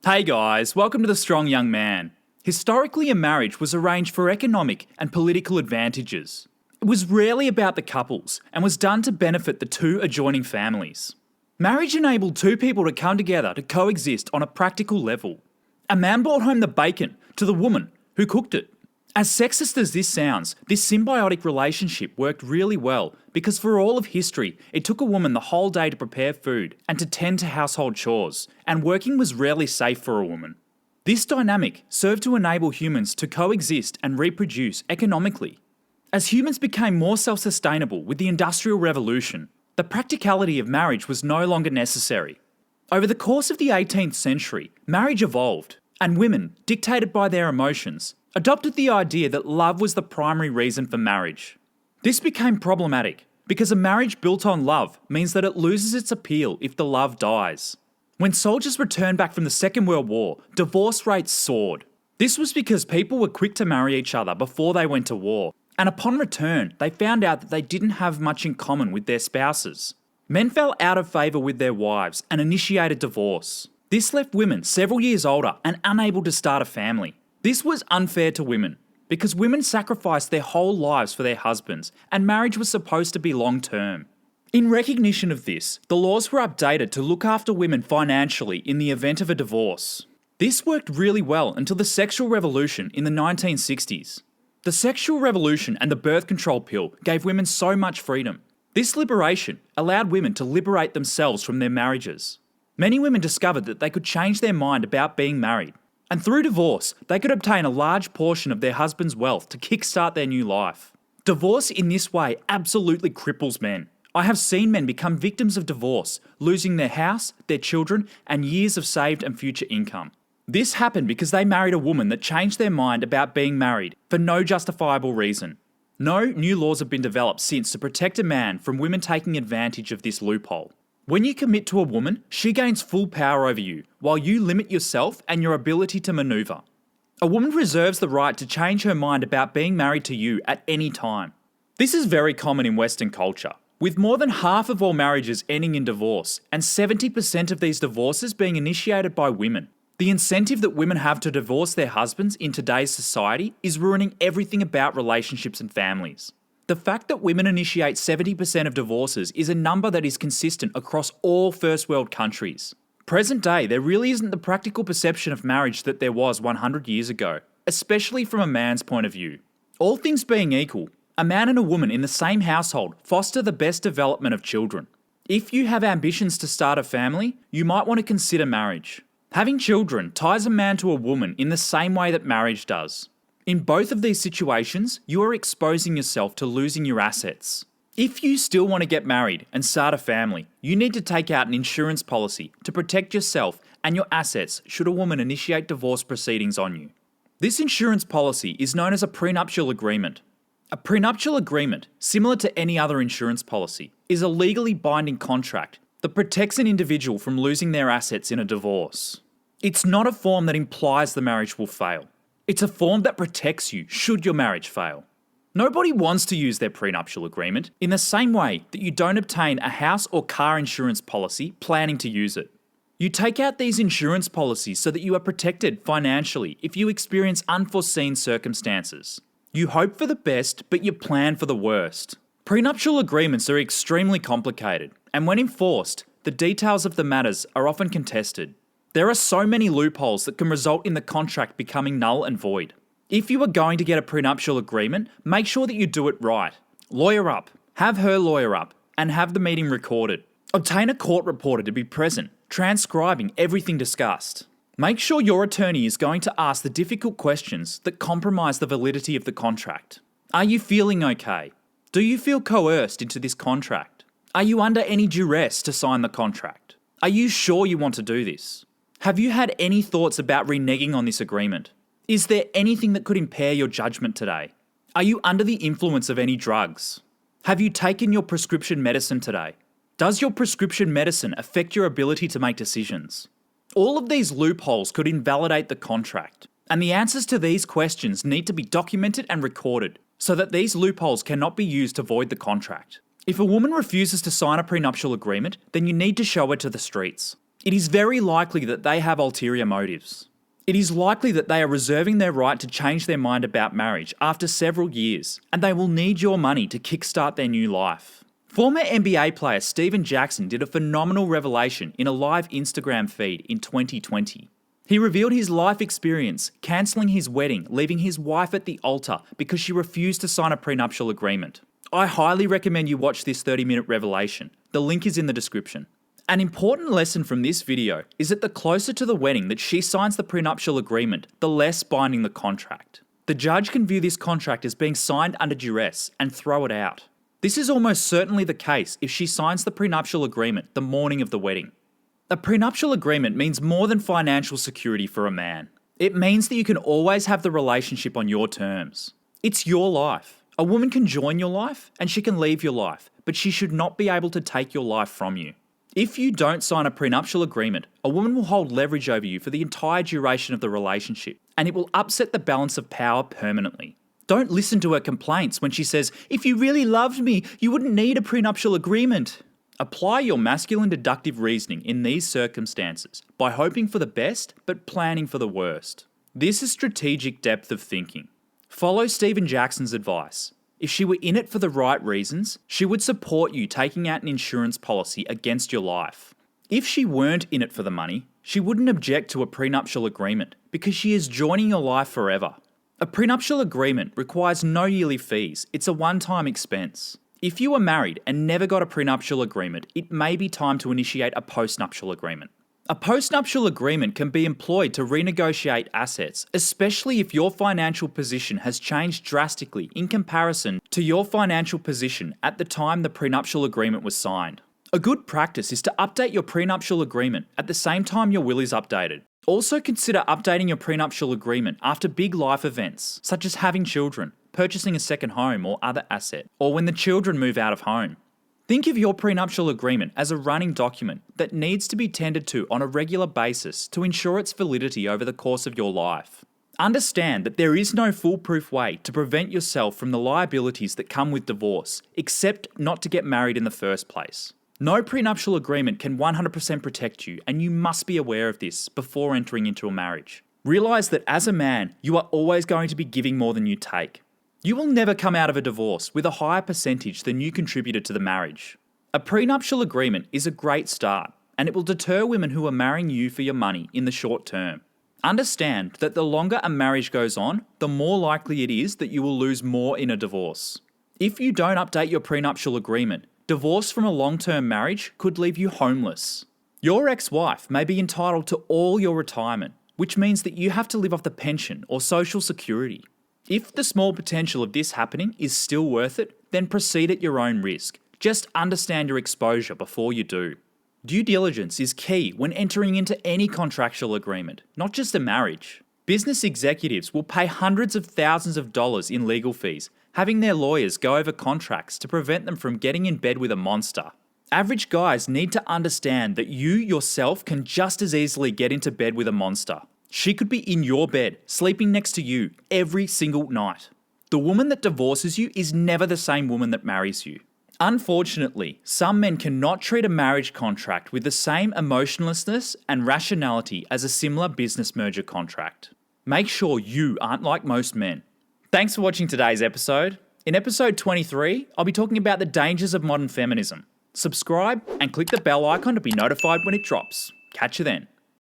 Hey guys, welcome to The Strong Young Man. Historically, a marriage was arranged for economic and political advantages. It was rarely about the couples and was done to benefit the two adjoining families. Marriage enabled two people to come together to coexist on a practical level. A man brought home the bacon to the woman who cooked it. As sexist as this sounds, this symbiotic relationship worked really well because for all of history, it took a woman the whole day to prepare food and to tend to household chores, and working was rarely safe for a woman. This dynamic served to enable humans to coexist and reproduce economically. As humans became more self-sustainable with the Industrial Revolution, the practicality of marriage was no longer necessary. Over the course of the 18th century, marriage evolved, and women, dictated by their emotions, adopted the idea that love was the primary reason for marriage. This became problematic because a marriage built on love means that it loses its appeal if the love dies. When soldiers returned back from the Second World War, divorce rates soared. This was because people were quick to marry each other before they went to war, and upon return, they found out that they didn't have much in common with their spouses. Men fell out of favour with their wives and initiated divorce. This left women several years older and unable to start a family. This was unfair to women, because women sacrificed their whole lives for their husbands, and marriage was supposed to be long-term. In recognition of this, the laws were updated to look after women financially in the event of a divorce. This worked really well until the sexual revolution in the 1960s. The sexual revolution and the birth control pill gave women so much freedom. This liberation allowed women to liberate themselves from their marriages. Many women discovered that they could change their mind about being married. And through divorce, they could obtain a large portion of their husband's wealth to kickstart their new life. Divorce in this way absolutely cripples men. I have seen men become victims of divorce, losing their house, their children, and years of saved and future income. This happened because they married a woman that changed their mind about being married for no justifiable reason. No new laws have been developed since to protect a man from women taking advantage of this loophole. When you commit to a woman, she gains full power over you, while you limit yourself and your ability to maneuver. A woman reserves the right to change her mind about being married to you at any time. This is very common in Western culture, with more than half of all marriages ending in divorce, and 70% of these divorces being initiated by women. The incentive that women have to divorce their husbands in today's society is ruining everything about relationships and families. The fact that women initiate 70% of divorces is a number that is consistent across all first world countries. Present day, there really isn't the practical perception of marriage that there was 100 years ago, especially from a man's point of view. All things being equal, a man and a woman in the same household foster the best development of children. If you have ambitions to start a family, you might want to consider marriage. Having children ties a man to a woman in the same way that marriage does. In both of these situations, you are exposing yourself to losing your assets. If you still want to get married and start a family, you need to take out an insurance policy to protect yourself and your assets should a woman initiate divorce proceedings on you. This insurance policy is known as a prenuptial agreement. A prenuptial agreement, similar to any other insurance policy, is a legally binding contract that protects an individual from losing their assets in a divorce. It's not a form that implies the marriage will fail. It's a form that protects you should your marriage fail. Nobody wants to use their prenuptial agreement in the same way that you don't obtain a house or car insurance policy planning to use it. You take out these insurance policies so that you are protected financially if you experience unforeseen circumstances. You hope for the best, but you plan for the worst. Prenuptial agreements are extremely complicated, and when enforced, the details of the matters are often contested. There are so many loopholes that can result in the contract becoming null and void. If you are going to get a prenuptial agreement, make sure that you do it right. Lawyer up, have her lawyer up, and have the meeting recorded. Obtain a court reporter to be present, transcribing everything discussed. Make sure your attorney is going to ask the difficult questions that compromise the validity of the contract. Are you feeling okay? Do you feel coerced into this contract? Are you under any duress to sign the contract? Are you sure you want to do this? Have you had any thoughts about reneging on this agreement? Is there anything that could impair your judgment today? Are you under the influence of any drugs? Have you taken your prescription medicine today? Does your prescription medicine affect your ability to make decisions? All of these loopholes could invalidate the contract, and the answers to these questions need to be documented and recorded so that these loopholes cannot be used to void the contract. If a woman refuses to sign a prenuptial agreement, then you need to show her to the streets. It is very likely that they have ulterior motives. It is likely that they are reserving their right to change their mind about marriage after several years, and they will need your money to kickstart their new life. Former NBA player Steven Jackson did a phenomenal revelation in a live Instagram feed in 2020. He revealed his life experience, cancelling his wedding, leaving his wife at the altar because she refused to sign a prenuptial agreement. I highly recommend you watch this 30-minute revelation. The link is in the description. An important lesson from this video is that the closer to the wedding that she signs the prenuptial agreement, the less binding the contract. The judge can view this contract as being signed under duress and throw it out. This is almost certainly the case if she signs the prenuptial agreement the morning of the wedding. A prenuptial agreement means more than financial security for a man. It means that you can always have the relationship on your terms. It's your life. A woman can join your life and she can leave your life, but she should not be able to take your life from you. If you don't sign a prenuptial agreement, a woman will hold leverage over you for the entire duration of the relationship, and it will upset the balance of power permanently. Don't listen to her complaints when she says, "If you really loved me, you wouldn't need a prenuptial agreement." Apply your masculine deductive reasoning in these circumstances by hoping for the best but planning for the worst. This is strategic depth of thinking. Follow Steven Jackson's advice. If she were in it for the right reasons, she would support you taking out an insurance policy against your life. If she weren't in it for the money, she wouldn't object to a prenuptial agreement because she is joining your life forever. A prenuptial agreement requires no yearly fees, it's a one-time expense. If you are married and never got a prenuptial agreement, it may be time to initiate a postnuptial agreement. A postnuptial agreement can be employed to renegotiate assets, especially if your financial position has changed drastically in comparison to your financial position at the time the prenuptial agreement was signed. A good practice is to update your prenuptial agreement at the same time your will is updated. Also consider updating your prenuptial agreement after big life events, such as having children, purchasing a second home or other asset, or when the children move out of home. Think of your prenuptial agreement as a running document that needs to be tended to on a regular basis to ensure its validity over the course of your life. Understand that there is no foolproof way to prevent yourself from the liabilities that come with divorce, except not to get married in the first place. No prenuptial agreement can 100% protect you, and you must be aware of this before entering into a marriage. Realize that as a man, you are always going to be giving more than you take. You will never come out of a divorce with a higher percentage than you contributed to the marriage. A prenuptial agreement is a great start, and it will deter women who are marrying you for your money in the short term. Understand that the longer a marriage goes on, the more likely it is that you will lose more in a divorce. If you don't update your prenuptial agreement, divorce from a long-term marriage could leave you homeless. Your ex-wife may be entitled to all your retirement, which means that you have to live off the pension or social security. If the small potential of this happening is still worth it, then proceed at your own risk. Just understand your exposure before you do. Due diligence is key when entering into any contractual agreement, not just a marriage. Business executives will pay hundreds of thousands of dollars in legal fees, having their lawyers go over contracts to prevent them from getting in bed with a monster. Average guys need to understand that you yourself can just as easily get into bed with a monster. She could be in your bed, sleeping next to you every single night. The woman that divorces you is never the same woman that marries you. Unfortunately, some men cannot treat a marriage contract with the same emotionlessness and rationality as a similar business merger contract. Make sure you aren't like most men. Thanks for watching today's episode. In episode 23, I'll be talking about the dangers of modern feminism. Subscribe and click the bell icon to be notified when it drops. Catch you then.